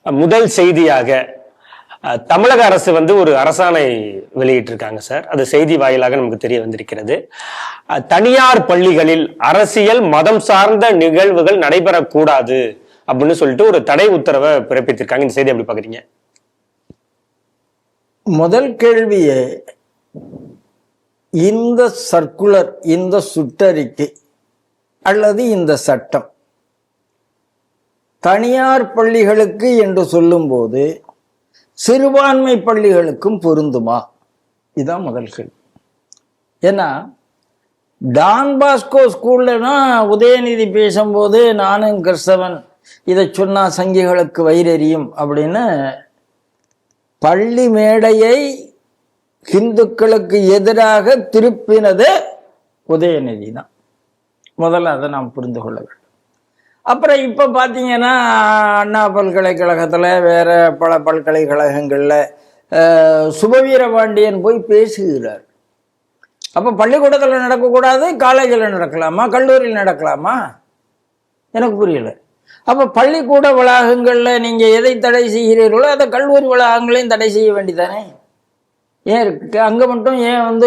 முதல் செய்தியாக தமிழக அரசு ஒரு அரசாணை வெளியிட்டிருக்காங்க சார். அது செய்தி வாயிலாக நமக்கு தெரிய வந்திருக்கிறது. தனியார் பள்ளிகளில் அரசியல் மதம் சார்ந்த நிகழ்வுகள் நடைபெறக்கூடாது அப்படின்னு சொல்லிட்டு ஒரு தடை உத்தரவை பிறப்பித்திருக்காங்க. இந்த செய்தி எப்படி பாக்குறீங்க? முதல் கேள்வியே, இந்த சர்க்குலர், இந்த சுற்றறிக்கை அல்லது இந்த சட்டம் தனியார் பள்ளிகளுக்கு என்று சொல்லும்போது சிறுபான்மை பள்ளிகளுக்கும் பொருந்துமா? இதுதான் முதல் கேள்வி. ஏன்னா டான் பாஸ்கோ ஸ்கூல்லனா உதயநிதி பேசும்போது நானும் கிறிஸ்தவன், இதை சொன்னா சங்கிகளுக்கு வயிறெறியும் அப்படின்னு பள்ளி மேடையை ஹிந்துக்களுக்கு எதிராக திருப்பினது உதயநிதி தான். முதல்ல அதை நாம் புரிந்து கொள்ள வேண்டும். அப்புறம் இப்போ பார்த்தீங்கன்னா அண்ணா பல்கலைக்கழகத்தில் வேற பல பல்கலைக்கழகங்களில் சுபவீரபாண்டியன் போய் பேசுகிறார். அப்போ பள்ளிக்கூடத்தில் நடக்கக்கூடாது, காலேஜில் நடக்கலாமா, கல்லூரியில் நடக்கலாமா? எனக்கு புரியல. அப்போ பள்ளிக்கூட வளாகங்களில் நீங்கள் எதை தடை செய்கிறீர்களோ அதை கல்லூரி வளாகங்களையும் தடை செய்ய வேண்டிதானே? ஏன் இருக்கு அங்கே மட்டும் ஏன்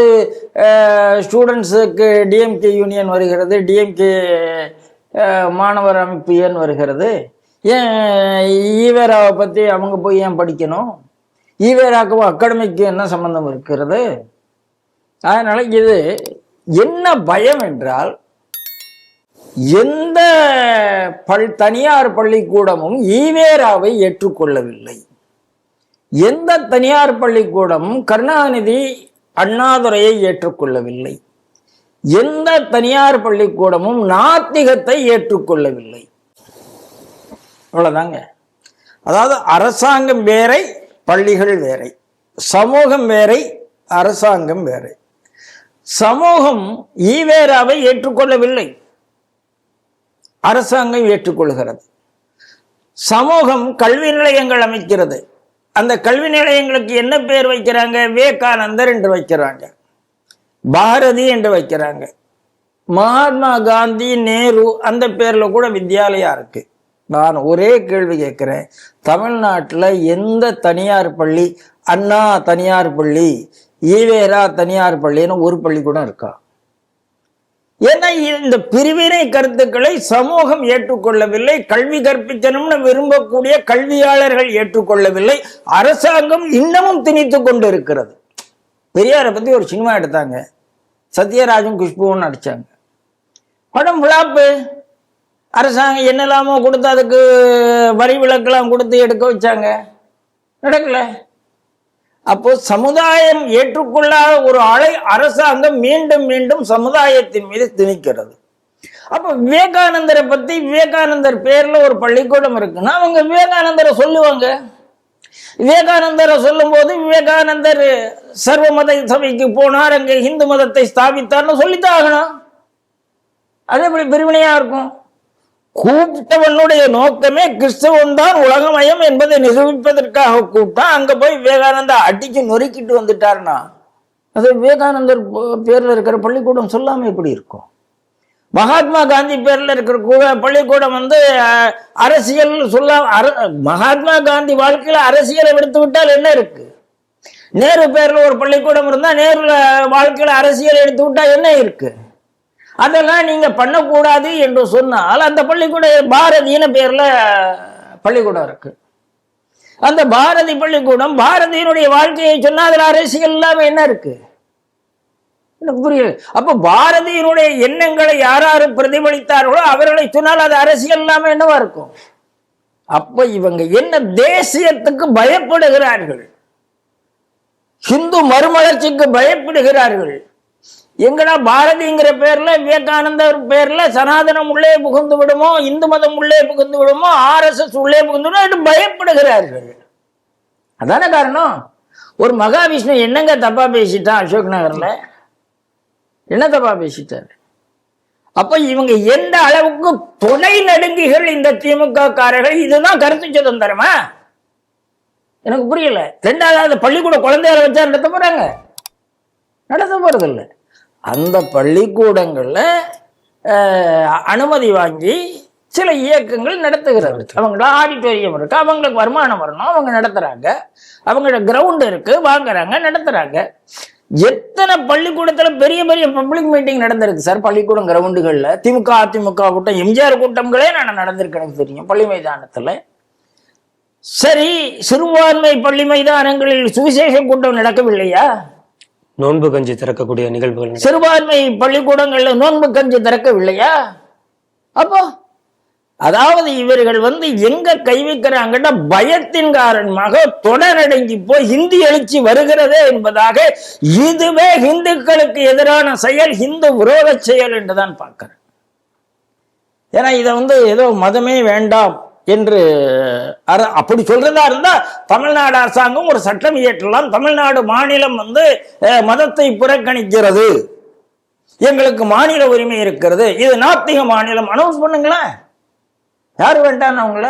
ஸ்டூடெண்ட்ஸுக்கு டிஎம்கே யூனியன் வருகிறது, டிஎம்கே மாணவர் அமைப்பு ஏன் வருகிறது? ஏன் ஈவேராவை பற்றி அவங்க போய் ஏன் படிக்கணும்? ஈவேராக்கும் அகாடமிக்கு என்ன சம்பந்தம் இருக்கிறது? அதனால இது என்ன பயம் என்றால், எந்த தனியார் பள்ளிக்கூடமும் ஈவேராவை ஏற்றுக்கொள்ளவில்லை. எந்த தனியார் பள்ளிக்கூடமும் கருணாநிதி அண்ணாதுரையை ஏற்றுக்கொள்ளவில்லை. எந்த தனியார் பள்ளிக்கூடமும் நாத்திகத்தை ஏற்றுக்கொள்ளவில்லை. அவ்வளவுதாங்க. அதாவது அரசாங்கம் வேறை, பள்ளிகள் வேறை, சமூகம் வேறை, அரசாங்கம் வேறை. சமூகம் ஈவேராவை ஏற்றுக்கொள்ளவில்லை, அரசாங்கம் ஏற்றுக்கொள்கிறது. சமூகம் கல்வி நிலையங்கள் அமைக்கிறது. அந்த கல்வி நிலையங்களுக்கு என்ன பேர் வைக்கிறாங்க? விவேகானந்தர் என்று வைக்கிறாங்க, பாரதி என்று வைக்கிறாங்க, மகாத்மா காந்தி, நேரு அந்த பேர்ல கூட வித்யாலயா இருக்கு. நான் ஒரே கேள்வி கேட்கிறேன், தமிழ்நாட்டில் எந்த தனியார் பள்ளி, அண்ணா தனியார் பள்ளி, ஈவேரா தனியார் பள்ளின்னு ஒரு பள்ளிக்கூடம் இருக்கா? ஏன்னா இந்த பிரிவினை கருத்துக்களை சமூகம் ஏற்றுக்கொள்ளவில்லை, கல்வி கற்பிக்கணும்னு விரும்பக்கூடிய கல்வியாளர்கள் ஏற்றுக்கொள்ளவில்லை, அரசாங்கம் இன்னமும் திணித்து கொண்டு இருக்கிறது. பெரியாரை பத்தி ஒரு சினிமா எடுத்தாங்க, சத்யராஜும் குஷ்புவும் நடிச்சாங்க. படம் விழாப்பு, அரசாங்கம் என்னெல்லாமோ கொடுத்து அதுக்கு வரி விலக்கெல்லாம் கொடுத்து எடுக்க வச்சாங்க, நடக்கல. அப்போ சமுதாயம் ஏற்றுக்கொள்ளாத ஒரு ஆளை அரசாங்கம் மீண்டும் மீண்டும் சமுதாயத்தின் மீது திணிக்கிறது. அப்போ விவேகானந்தரை பத்தி, விவேகானந்தர் பேர்ல ஒரு பள்ளிக்கூடம் இருக்குன்னா அவங்க விவேகானந்தரை சொல்லுவாங்க. விவேகானந்தரை சொல்லும் போது விவேகானந்தர் சர்வ மத சபைக்கு போனார், அங்கே இந்து மதத்தை ஸ்தாபித்தார்னு சொல்லித்தான் ஆகணும். அது எப்படி பிரிவினையா இருக்கும்? கூப்பிட்டவனுடைய நோக்கமே கிறிஸ்தவன் தான் உலகமயம் என்பதை நிரூபிப்பதற்காக கூப்பிட்டா, அங்க போய் விவேகானந்தா அடிச்சு நொறுக்கிட்டு வந்துட்டார்னா அது விவேகானந்தர் பேர்ல இருக்கிற பள்ளிக்கூடம் சொல்லாம எப்படி இருக்கும்? மகாத்மா காந்தி பேர்ல இருக்கிற பள்ளிக்கூடம் அரசியல் மகாத்மா காந்தி வாழ்க்கையில அரசியலை விடுத்து விட்டால் என்ன இருக்கு? நேரு பேர்ல ஒரு பள்ளிக்கூடம் இருந்தா நேரு வாழ்க்கையில அரசியலை எடுத்து விட்டா என்ன இருக்கு? அதெல்லாம் நீங்க பண்ணக்கூடாது என்று சொன்னால், அந்த பள்ளிக்கூடம் பாரதியின் பேர்ல பள்ளிக்கூடம் இருக்கு. அந்த பாரதி பள்ளிக்கூடம் பாரதியினுடைய வாழ்க்கையை சொன்னா அதுல அரசியல் இல்லாம என்ன இருக்கு? எனக்கு புரியல. அப்ப பாரதியினுடைய எண்ணங்களை யாராரு பிரதிபலித்தார்களோ அவர்களை சொன்னால் அது அரசியல் இல்லாம என்னவா இருக்கும்? அப்ப இவங்க என்ன தேசியத்துக்கு பயப்படுகிறார்கள், ஹிந்து மறுமலர்ச்சிக்கு பயப்படுகிறார்கள். எங்கடா பாரதிங்கிற பேர்ல, விவேகானந்தர் பேர்ல சனாதனம் உள்ளே புகுந்து விடுமோ, இந்து மதம் உள்ளே புகுந்து விடுமோ, RSS உள்ளே புகுந்து விடுமோ பயப்படுகிறார்கள். அதான காரணம். ஒரு மகாவிஷ்ணு என்னங்க தப்பா பேசிட்டான் அசோக் நகர்ல? என்ன தப்பா பேசிட்டாரு? அப்ப இவங்க எந்த அளவுக்கு துணை நடுங்கிகள் இந்த திமுக காரர்கள். இதுதான் கருத்து சுதந்திரமா? எனக்கு புரியல. ரெண்டாவது பள்ளிக்கூட குழந்தைகளை வச்சா நடத்த போறாங்க? நடத்த போறது இல்லை. அந்த பள்ளிக்கூடங்கள்ல அனுமதி வாங்கி சில இயக்கங்கள் நடத்துகிறது. அவங்கள ஆடிட்டோரியம் இருக்கு, அவங்களுக்கு வருமானம் வரணும், அவங்க நடத்துறாங்க. அவங்களோட கிரவுண்ட் இருக்கு, வாங்குறாங்க, நடத்துறாங்க. எத்தனை பள்ளிக்கூடத்துல பெரிய பெரிய பப்ளிக் மீட்டிங் நடந்திருக்கு சார் பள்ளிக்கூடம் கிரவுண்டுகள்ல. திமுக அதிமுக கூட்டம், எம்ஜிஆர் கூட்டங்களே நான் நடந்திருக்கு, எனக்கு தெரியும், பள்ளி மைதானத்துல. சரி, சிறுபான்மை பள்ளி மைதானங்களில் சுவிசேஷ கூட்டம் நடக்கவில்லையா? நோன்பு கஞ்சி திறக்கக்கூடிய நிகழ்வுகள் சிறுபான்மை பள்ளிக்கூடங்கள்ல நோன்பு கஞ்சி திறக்கவில்லையா? அப்போ அதாவது இவர்கள் எங்க கை வைக்கிறாங்கன்னா பயத்தின் காரணமாக தொடரடங்கி போய் ஹிந்தி எழுச்சி வருகிறதே என்பதாக இதுவே இந்துக்களுக்கு எதிரான செயல், இந்து விரோத செயல் என்றுதான் பார்க்கிறேன். ஏன்னா இதை ஏதோ மதமே வேண்டாம் என்று அப்படி சொல்றதா இருந்தா தமிழ்நாடு அரசாங்கம் ஒரு சட்டம் இயற்றலாம். தமிழ்நாடு மாநிலம் மதத்தை புறக்கணிக்கிறது, எங்களுக்கு மாநில உரிமை இருக்கிறது, இது நாத்திக மாநிலம் அனௌன்ஸ் பண்ணுங்களேன். யாரு வேண்டாம் அவங்கள?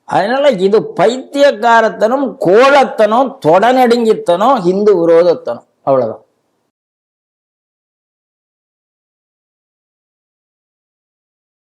அதனால இது பைத்தியக்காரத்தனம், கோலத்தனம், தொடநடுங்கித்தனம், இந்து விரோதத்தனம், அவ்வளவுதான்.